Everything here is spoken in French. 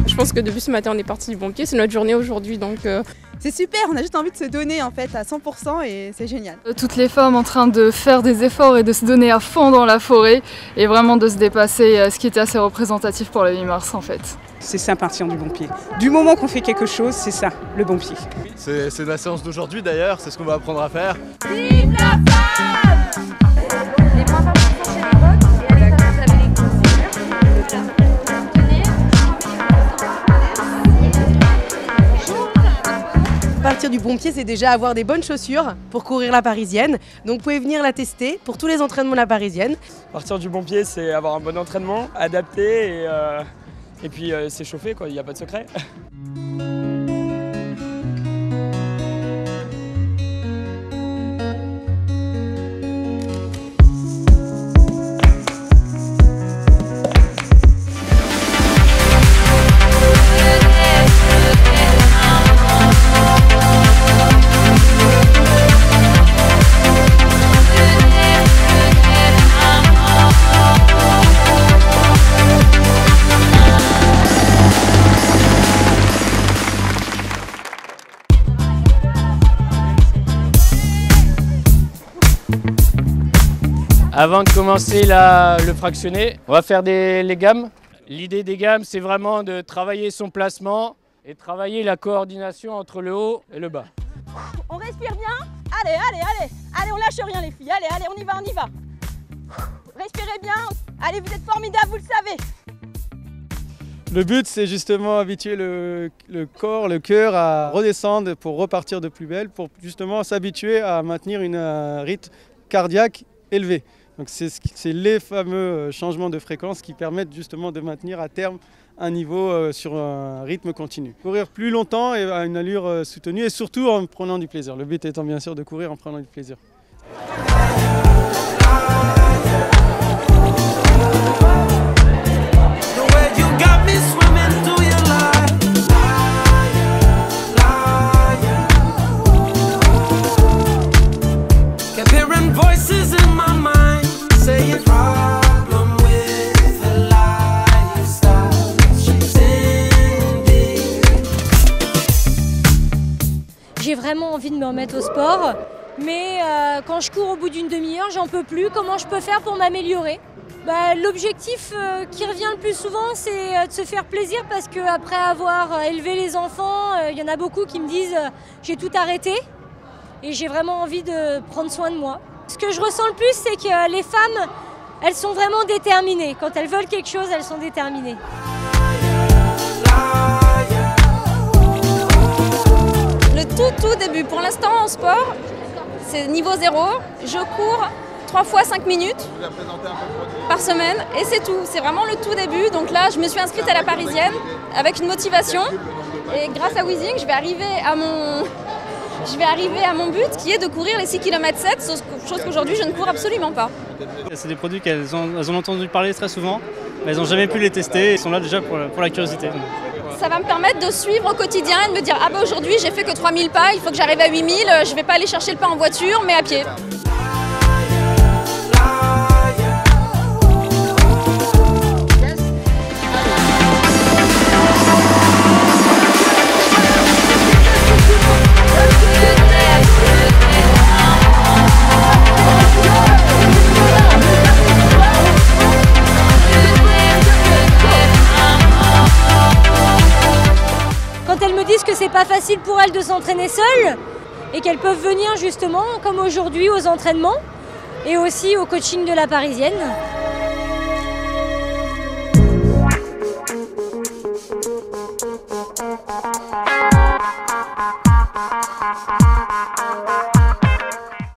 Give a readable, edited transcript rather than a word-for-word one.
Je pense que depuis ce matin on est parti du bon pied, c'est notre journée aujourd'hui donc c'est super, on a juste envie de se donner en fait à 100% et c'est génial. Toutes les femmes en train de faire des efforts et de se donner à fond dans la forêt et vraiment de se dépasser, ce qui était assez représentatif pour le 8 mars en fait. C'est ça partir du bon pied. Du moment qu'on fait quelque chose, c'est ça, le bon pied. C'est la séance d'aujourd'hui d'ailleurs, c'est ce qu'on va apprendre à faire. Vive la femme! Les points par chez les bottes et avec vous avez les consignes. Partir du bon pied, c'est déjà avoir des bonnes chaussures pour courir la parisienne. Donc vous pouvez venir la tester pour tous les entraînements de la parisienne. Partir du bon pied, c'est avoir un bon entraînement, adapté et puis s'échauffer, quoi. Il n'y a pas de secret. Avant de commencer le fractionné, on va faire les gammes. L'idée des gammes, c'est vraiment de travailler son placement et travailler la coordination entre le haut et le bas. On respire bien. Allez, allez, allez. Allez, on lâche rien les filles. Allez, allez, on y va, on y va. Respirez bien. Allez, vous êtes formidables, vous le savez. Le but, c'est justement habituer le corps, le cœur à redescendre pour repartir de plus belle, pour justement s'habituer à maintenir un rythme cardiaque élevé. Donc c'est les fameux changements de fréquence qui permettent justement de maintenir à terme un niveau sur un rythme continu. Courir plus longtemps et à une allure soutenue et surtout en prenant du plaisir. Le but étant bien sûr de courir en prenant du plaisir. J'ai vraiment envie de me remettre au sport, mais quand je cours au bout d'une demi-heure, j'en peux plus. Comment je peux faire pour m'améliorer ? L'objectif qui revient le plus souvent, c'est de se faire plaisir parce qu'après avoir élevé les enfants, il y en a beaucoup qui me disent j'ai tout arrêté et j'ai vraiment envie de prendre soin de moi. Ce que je ressens le plus, c'est que les femmes, elles sont vraiment déterminées. Quand elles veulent quelque chose, elles sont déterminées. Le tout début, pour l'instant en sport, c'est niveau 0. Je cours 3 fois 5 minutes par semaine et c'est tout. C'est vraiment le tout début. Donc là, je me suis inscrite à la parisienne avec une motivation. Et grâce à Weezing, je vais arriver à mon but qui est de courir les 6 km 7, chose qu'aujourd'hui je ne cours absolument pas. C'est des produits qu'elles ont entendu parler très souvent, mais elles n'ont jamais pu les tester et sont là déjà pour la curiosité. Ça va me permettre de suivre au quotidien et de me dire ah bah aujourd'hui j'ai fait que 3000 pas, il faut que j'arrive à 8000, je ne vais pas aller chercher le pain en voiture mais à pied. Quand elles me disent que c'est pas facile pour elles de s'entraîner seules et qu'elles peuvent venir justement, comme aujourd'hui, aux entraînements et aussi au coaching de la parisienne.